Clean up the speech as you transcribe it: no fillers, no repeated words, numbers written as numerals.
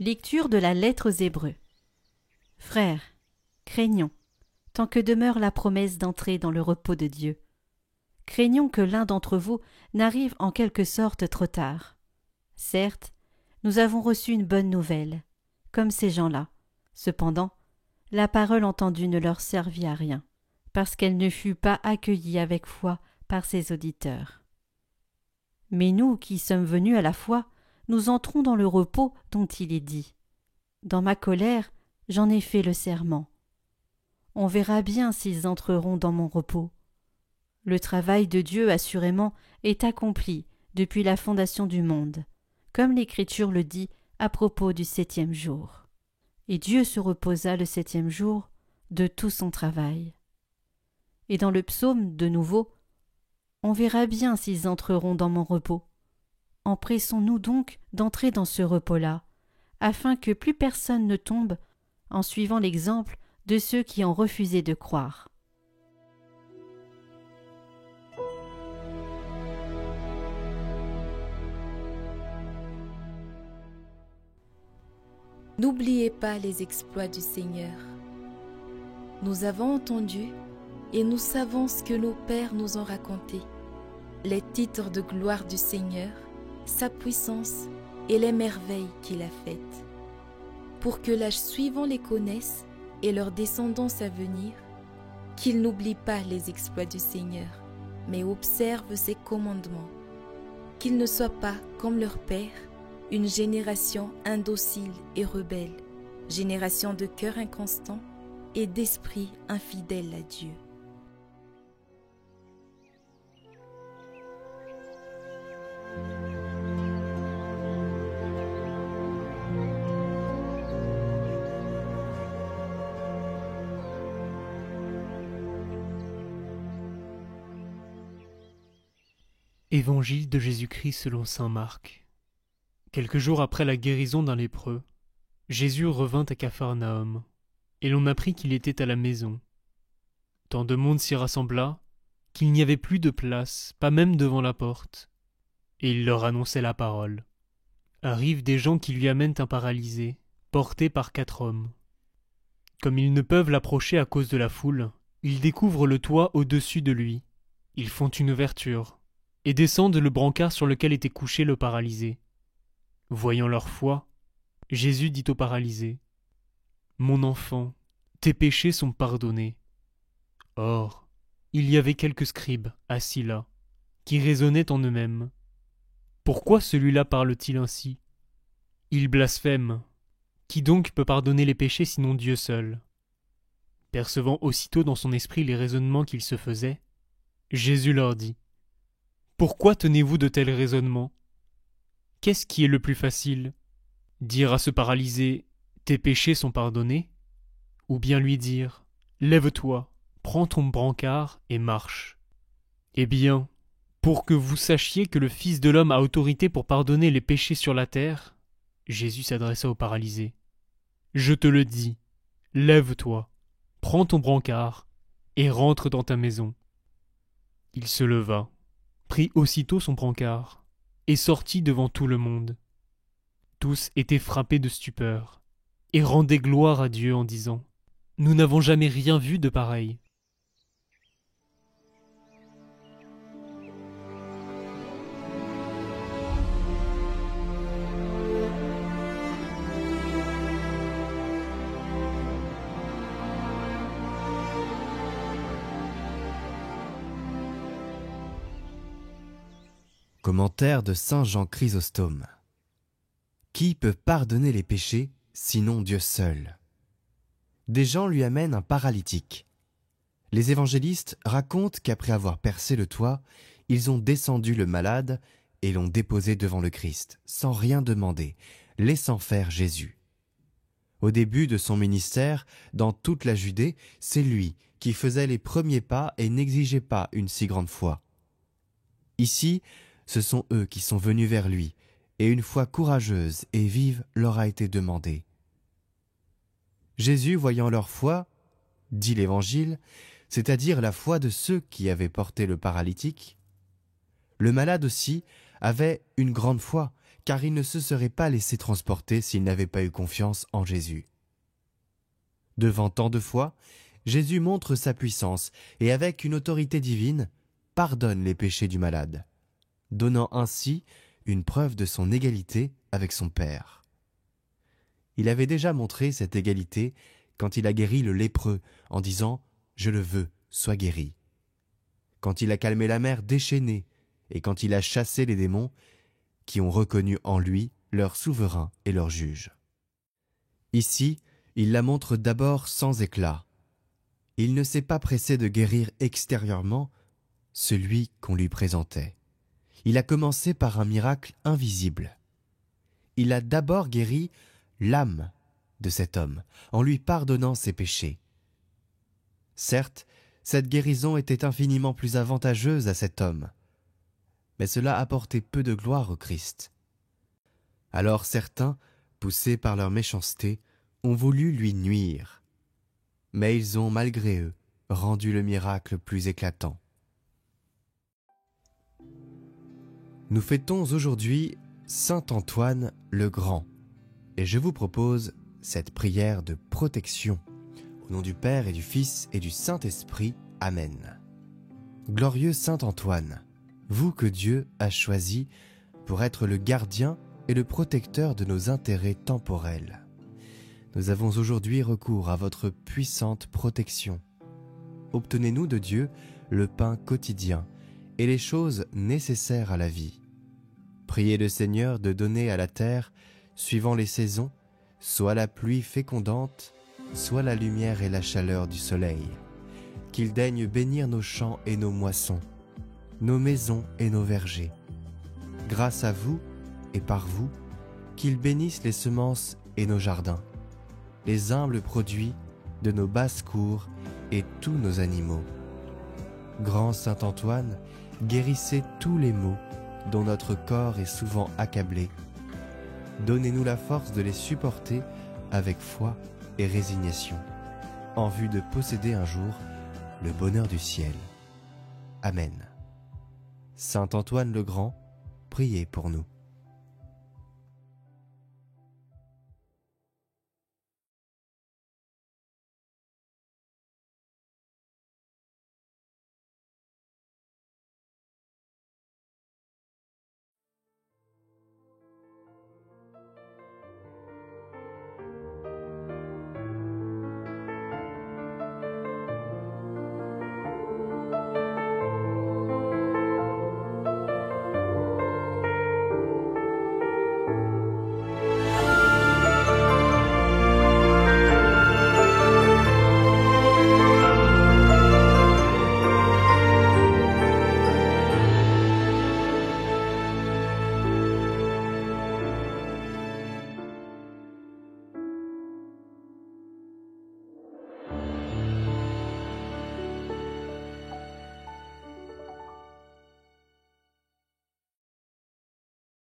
Lecture de la lettre aux Hébreux. Frères, craignons, tant que demeure la promesse d'entrer dans le repos de Dieu. Craignons que l'un d'entre vous n'arrive en quelque sorte trop tard. Certes, nous avons reçu une bonne nouvelle, comme ces gens-là. Cependant, la parole entendue ne leur servit à rien, parce qu'elle ne fut pas accueillie avec foi par ses auditeurs. Mais nous qui sommes venus à la foi, nous entrons dans le repos dont il est dit. Dans ma colère, j'en ai fait le serment. On verra bien s'ils entreront dans mon repos. Le travail de Dieu, assurément, est accompli depuis la fondation du monde, comme l'Écriture le dit à propos du 7e jour. Et Dieu se reposa le 7e jour de tout son travail. Et dans le psaume, de nouveau, on verra bien s'ils entreront dans mon repos. Empressons-nous donc d'entrer dans ce repos-là, afin que plus personne ne tombe en suivant l'exemple de ceux qui ont refusé de croire. N'oubliez pas les exploits du Seigneur. Nous avons entendu et nous savons ce que nos pères nous ont raconté, les titres de gloire du Seigneur, sa puissance et les merveilles qu'il a faites, pour que l'âge suivant les connaisse et leur descendance à venir, qu'ils n'oublient pas les exploits du Seigneur, mais observent ses commandements, qu'ils ne soient pas comme leur père, une génération indocile et rebelle, génération de cœur inconstant et d'esprit infidèle à Dieu. Évangile de Jésus-Christ selon saint Marc. Quelques jours après la guérison d'un lépreux, Jésus revint à Capharnaüm, et l'on apprit qu'il était à la maison. Tant de monde s'y rassembla qu'il n'y avait plus de place, pas même devant la porte. Et il leur annonçait la parole. Arrivent des gens qui lui amènent un paralysé, porté par 4 hommes. Comme ils ne peuvent l'approcher à cause de la foule, ils découvrent le toit au-dessus de lui. Ils font une ouverture et descendent le brancard sur lequel était couché le paralysé. Voyant leur foi, Jésus dit au paralysé : « Mon enfant, tes péchés sont pardonnés. » Or, il y avait quelques scribes assis là, qui raisonnaient en eux-mêmes. Pourquoi celui-là parle-t-il ainsi ? Il blasphème. Qui donc peut pardonner les péchés sinon Dieu seul ? Percevant aussitôt dans son esprit les raisonnements qu'il se faisait, Jésus leur dit : Pourquoi tenez-vous de tels raisonnements ? Qu'est-ce qui est le plus facile ? Dire à ce paralysé : Tes péchés sont pardonnés ? Ou bien lui dire : Lève-toi, prends ton brancard et marche. Eh bien, pour que vous sachiez que le Fils de l'homme a autorité pour pardonner les péchés sur la terre, Jésus s'adressa au paralysé. Je te le dis, lève-toi, prends ton brancard et rentre dans ta maison. Il se leva, prit aussitôt son brancard et sortit devant tout le monde. Tous étaient frappés de stupeur et rendaient gloire à Dieu en disant : Nous n'avons jamais rien vu de pareil. Commentaire de saint Jean Chrysostome. Qui peut pardonner les péchés, sinon Dieu seul ? Des gens lui amènent un paralytique. Les évangélistes racontent qu'après avoir percé le toit, ils ont descendu le malade et l'ont déposé devant le Christ, sans rien demander, laissant faire Jésus. Au début de son ministère, dans toute la Judée, c'est lui qui faisait les premiers pas et n'exigeait pas une si grande foi. Ici, ce sont eux qui sont venus vers lui, et une foi courageuse et vive leur a été demandée. Jésus, voyant leur foi, dit l'Évangile, c'est-à-dire la foi de ceux qui avaient porté le paralytique, Le malade aussi avait une grande foi, car il ne se serait pas laissé transporter s'il n'avait pas eu confiance en Jésus. Devant tant de foi, Jésus montre sa puissance et avec une autorité divine, pardonne les péchés du malade, donnant ainsi une preuve de son égalité avec son Père. Il avait déjà montré cette égalité quand il a guéri le lépreux en disant « Je le veux, sois guéri ». Quand il a calmé la mer déchaînée et quand il a chassé les démons qui ont reconnu en lui leur souverain et leur juge. Ici, il la montre d'abord sans éclat. Il ne s'est pas pressé de guérir extérieurement celui qu'on lui présentait. Il a commencé par un miracle invisible. Il a d'abord guéri l'âme de cet homme en lui pardonnant ses péchés. Certes, cette guérison était infiniment plus avantageuse à cet homme, mais cela apportait peu de gloire au Christ. Alors certains, poussés par leur méchanceté, ont voulu lui nuire, mais ils ont, malgré eux, rendu le miracle plus éclatant. Nous fêtons aujourd'hui Saint Antoine le Grand, et je vous propose cette prière de protection. Au nom du Père et du Fils et du Saint-Esprit. Amen. Glorieux Saint Antoine, vous que Dieu a choisi pour être le gardien et le protecteur de nos intérêts temporels. Nous avons aujourd'hui recours à votre puissante protection. Obtenez-nous de Dieu le pain quotidien et les choses nécessaires à la vie. Priez le Seigneur de donner à la terre, suivant les saisons, soit la pluie fécondante, soit la lumière et la chaleur du soleil. Qu'il daigne bénir nos champs et nos moissons, nos maisons et nos vergers. Grâce à vous et par vous, qu'il bénisse les semences et nos jardins, les humbles produits de nos basses-cours et tous nos animaux. Grand Saint Antoine, guérissez tous les maux dont notre corps est souvent accablé. Donnez-nous la force de les supporter avec foi et résignation, en vue de posséder un jour le bonheur du ciel. Amen. Saint Antoine le Grand, priez pour nous.